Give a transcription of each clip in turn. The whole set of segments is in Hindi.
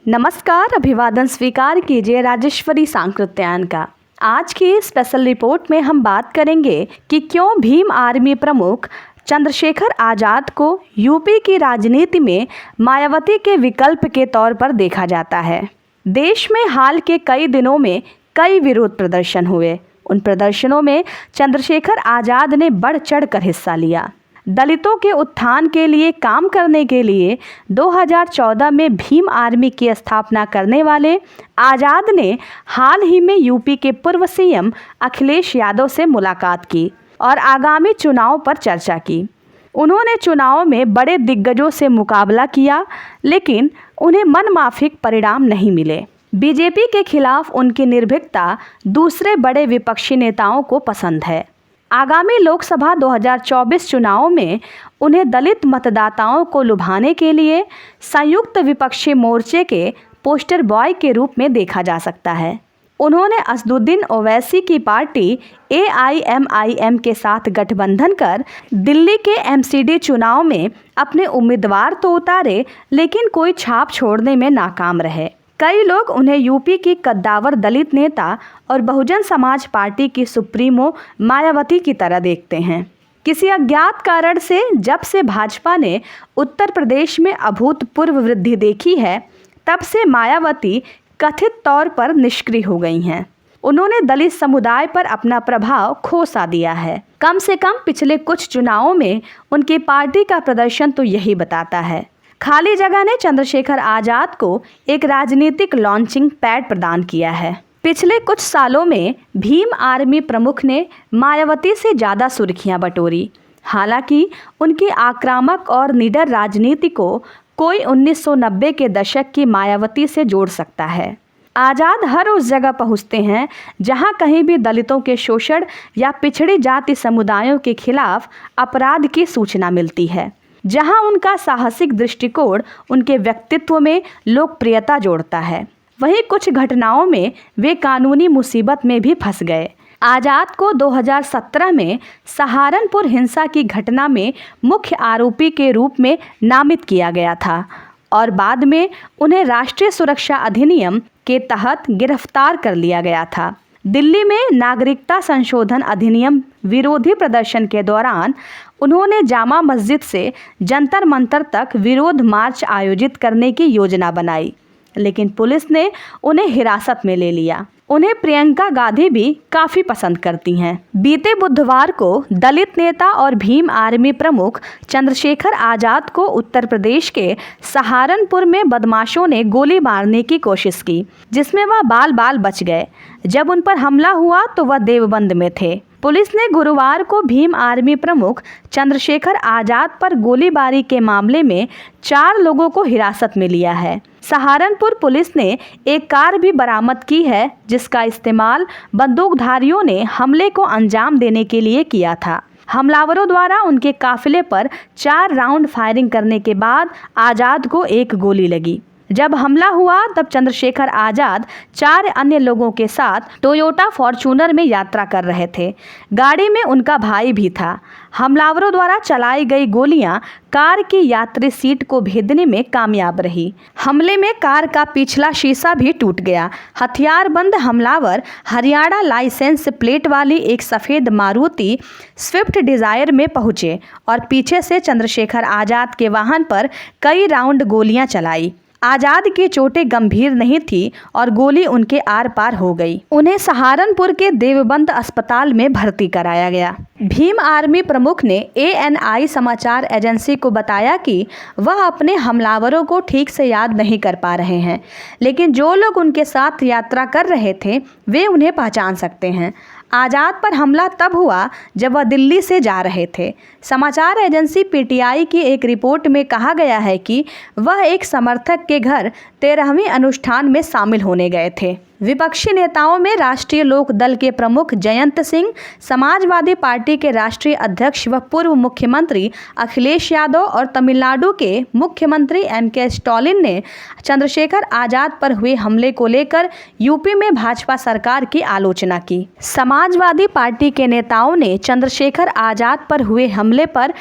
नमस्कार, अभिवादन स्वीकार कीजिए राजेश्वरी सांकृत्यायन का। आज की स्पेशल रिपोर्ट में हम बात करेंगे कि क्यों भीम आर्मी प्रमुख चंद्रशेखर आज़ाद को यूपी की राजनीति में मायावती के विकल्प के तौर पर देखा जाता है। देश में हाल के कई दिनों में कई विरोध प्रदर्शन हुए। उन प्रदर्शनों में चंद्रशेखर आज़ाद ने बढ़ चढ़कर हिस्सा लिया। दलितों के उत्थान के लिए काम करने के लिए 2014 में भीम आर्मी की स्थापना करने वाले आज़ाद ने हाल ही में यूपी के पूर्व सीएम अखिलेश यादव से मुलाकात की और आगामी चुनाव पर चर्चा की। उन्होंने चुनाव में बड़े दिग्गजों से मुकाबला किया, लेकिन उन्हें मनमाफिक परिणाम नहीं मिले। बीजेपी के खिलाफ उनकी निर्भीकता दूसरे बड़े विपक्षी नेताओं को पसंद है। आगामी लोकसभा 2024 चुनाव में उन्हें दलित मतदाताओं को लुभाने के लिए संयुक्त विपक्षी मोर्चे के पोस्टर बॉय के रूप में देखा जा सकता है। उन्होंने असदुद्दीन ओवैसी की पार्टी AIMIM के साथ गठबंधन कर दिल्ली के MCD चुनाव में अपने उम्मीदवार तो उतारे, लेकिन कोई छाप छोड़ने में नाकाम रहे। कई लोग उन्हें यूपी की कद्दावर दलित नेता और बहुजन समाज पार्टी की सुप्रीमो मायावती की तरह देखते हैं। किसी अज्ञात कारण से जब से भाजपा ने उत्तर प्रदेश में अभूतपूर्व वृद्धि देखी है, तब से मायावती कथित तौर पर निष्क्रिय हो गई हैं। उन्होंने दलित समुदाय पर अपना प्रभाव खो सा दिया है। कम से कम पिछले कुछ चुनावों में उनकी पार्टी का प्रदर्शन तो यही बताता है। खाली जगह ने चंद्रशेखर आज़ाद को एक राजनीतिक लॉन्चिंग पैड प्रदान किया है। पिछले कुछ सालों में भीम आर्मी प्रमुख ने मायावती से ज़्यादा सुर्खियां बटोरी। हालांकि उनकी आक्रामक और निडर राजनीति को कोई 1990 के दशक की मायावती से जोड़ सकता है। आज़ाद हर उस जगह पहुंचते हैं जहां कहीं भी दलितों के शोषण या पिछड़ी जाति समुदायों के खिलाफ अपराध की सूचना मिलती है। जहां उनका साहसिक दृष्टिकोण उनके व्यक्तित्व में लोकप्रियता जोड़ता है, वहीं कुछ घटनाओं में वे कानूनी मुसीबत में भी फंस गए। आज़ाद को 2017 में सहारनपुर हिंसा की घटना में मुख्य आरोपी के रूप में नामित किया गया था और बाद में उन्हें राष्ट्रीय सुरक्षा अधिनियम के तहत गिरफ्तार कर लिया गया था। दिल्ली में नागरिकता संशोधन अधिनियम विरोधी प्रदर्शन के दौरान उन्होंने जामा मस्जिद से जंतर मंतर तक विरोध मार्च आयोजित करने की योजना बनाई, लेकिन पुलिस ने उन्हें हिरासत में ले लिया। उन्हें प्रियंका गांधी भी काफ़ी पसंद करती हैं। बीते बुधवार को दलित नेता और भीम आर्मी प्रमुख चंद्रशेखर आज़ाद को उत्तर प्रदेश के सहारनपुर में बदमाशों ने गोली मारने की कोशिश की, जिसमें वह बाल बाल बच गए। जब उन पर हमला हुआ तो वह देवबंद में थे। पुलिस ने गुरुवार को भीम आर्मी प्रमुख चंद्रशेखर आज़ाद पर गोलीबारी के मामले में 4 लोगों को हिरासत में लिया है। सहारनपुर पुलिस ने एक कार भी बरामद की है, जिसका इस्तेमाल बंदूकधारियों ने हमले को अंजाम देने के लिए किया था। हमलावरों द्वारा उनके काफिले पर 4 राउंड फायरिंग करने के बाद आज़ाद को एक गोली लगी। जब हमला हुआ तब चंद्रशेखर आज़ाद 4 अन्य लोगों के साथ टोयोटा फॉर्च्यूनर में यात्रा कर रहे थे। गाड़ी में उनका भाई भी था। हमलावरों द्वारा चलाई गई गोलियां कार की यात्री सीट को भेदने में कामयाब रही। हमले में कार का पिछला शीशा भी टूट गया। हथियारबंद हमलावर हरियाणा लाइसेंस प्लेट वाली एक सफ़ेद मारुति स्विफ्ट डिज़ायर में पहुंचे और पीछे से चंद्रशेखर आज़ाद के वाहन पर कई राउंड गोलियां चलाई। आज़ाद की चोटें गंभीर नहीं थी और गोली उनके आर पार हो गई। उन्हें सहारनपुर के देवबंद अस्पताल में भर्ती कराया गया। भीम आर्मी प्रमुख ने ANI समाचार एजेंसी को बताया कि वह अपने हमलावरों को ठीक से याद नहीं कर पा रहे हैं, लेकिन जो लोग उनके साथ यात्रा कर रहे थे वे उन्हें पहचान सकते हैं। आज़ाद पर हमला तब हुआ जब वह दिल्ली से जा रहे थे। समाचार एजेंसी PTI की एक रिपोर्ट में कहा गया है कि वह एक समर्थक के घर 13वें अनुष्ठान में शामिल होने गए थे। विपक्षी नेताओं में राष्ट्रीय लोक दल के प्रमुख जयंत सिंह, समाजवादी पार्टी के राष्ट्रीय अध्यक्ष व पूर्व मुख्यमंत्री अखिलेश यादव और तमिलनाडु के मुख्यमंत्री MK स्टालिन ने चंद्रशेखर आज़ाद पर हुए हमले को लेकर यूपी में भाजपा सरकार की आलोचना की। समाजवादी पार्टी के नेताओं ने चंद्रशेखर आज़ाद पर हुए हमले पर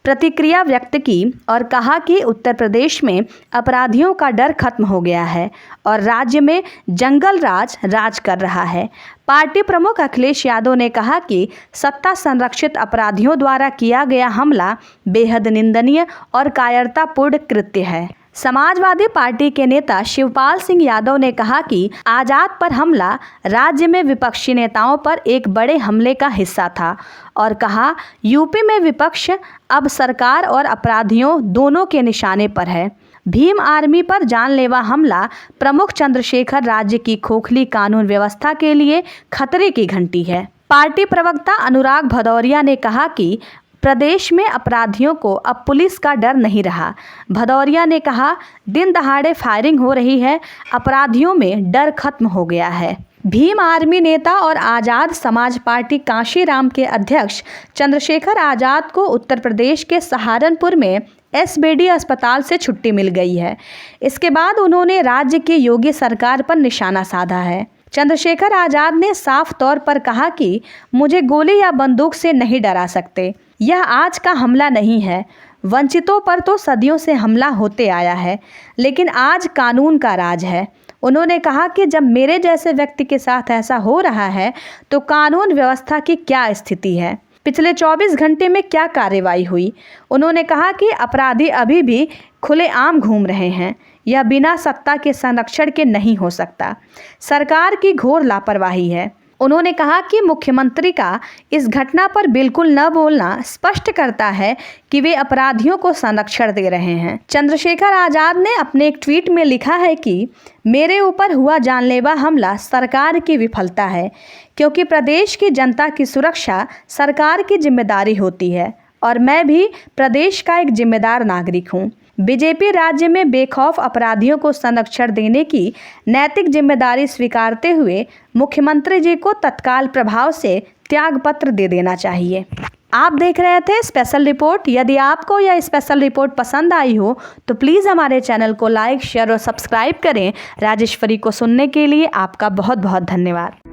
प्रतिक्रिया व्यक्त की और कहा कि उत्तर प्रदेश में अपराधियों का डर खत्म हो गया है और राज्य में जंगल राज कर रहा है। पार्टी प्रमुख अखिलेश यादव ने कहा कि सत्ता संरक्षित अपराधियों द्वारा किया गया हमला बेहद निंदनीय और कायरतापूर्ण कृत्य है। समाजवादी पार्टी के नेता शिवपाल सिंह यादव ने कहा कि आजाद पर हमला राज्य में विपक्षी नेताओं पर एक बड़े हमले का हिस्सा था और कहा यूपी में विपक्ष अब सरकार और अपराधियों दोनों के निशाने पर है। भीम आर्मी पर जानलेवा हमला प्रमुख चंद्रशेखर राज्य की खोखली कानून व्यवस्था के लिए खतरे की घंटी है। पार्टी प्रवक्ता अनुराग भदौरिया ने कहा कि प्रदेश में अपराधियों को अब पुलिस का डर नहीं रहा। भदौरिया ने कहा दिन दहाड़े फायरिंग हो रही है, अपराधियों में डर खत्म हो गया है। भीम आर्मी नेता और आज़ाद समाज पार्टी कांशीराम के अध्यक्ष चंद्रशेखर आज़ाद को उत्तर प्रदेश के सहारनपुर में एसबीडी अस्पताल से छुट्टी मिल गई है। इसके बाद उन्होंने राज्य की योगी सरकार पर निशाना साधा है। चंद्रशेखर आज़ाद ने साफ तौर पर कहा कि मुझे गोली या बंदूक से नहीं डरा सकते, यह आज का हमला नहीं है। वंचितों पर तो सदियों से हमला होते आया है, लेकिन आज कानून का राज है। उन्होंने कहा कि जब मेरे जैसे व्यक्ति के साथ ऐसा हो रहा है तो कानून व्यवस्था की क्या स्थिति है, पिछले 24 घंटे में क्या कार्रवाई हुई। उन्होंने कहा कि अपराधी अभी भी खुलेआम घूम रहे हैं, यह बिना सत्ता के संरक्षण के नहीं हो सकता। सरकार की घोर लापरवाही है। उन्होंने कहा कि मुख्यमंत्री का इस घटना पर बिल्कुल न बोलना स्पष्ट करता है कि वे अपराधियों को संरक्षण दे रहे हैं। चंद्रशेखर आज़ाद ने अपने एक ट्वीट में लिखा है कि मेरे ऊपर हुआ जानलेवा हमला सरकार की विफलता है, क्योंकि प्रदेश की जनता की सुरक्षा सरकार की जिम्मेदारी होती है और मैं भी प्रदेश का एक जिम्मेदार नागरिक हूँ। बीजेपी राज्य में बेखौफ अपराधियों को संरक्षण देने की नैतिक जिम्मेदारी स्वीकारते हुए मुख्यमंत्री जी को तत्काल प्रभाव से त्यागपत्र दे देना चाहिए। आप देख रहे थे स्पेशल रिपोर्ट। यदि आपको यह स्पेशल रिपोर्ट पसंद आई हो तो प्लीज़ हमारे चैनल को लाइक, शेयर और सब्सक्राइब करें। राजेश्वरी को सुनने के लिए आपका बहुत बहुत धन्यवाद।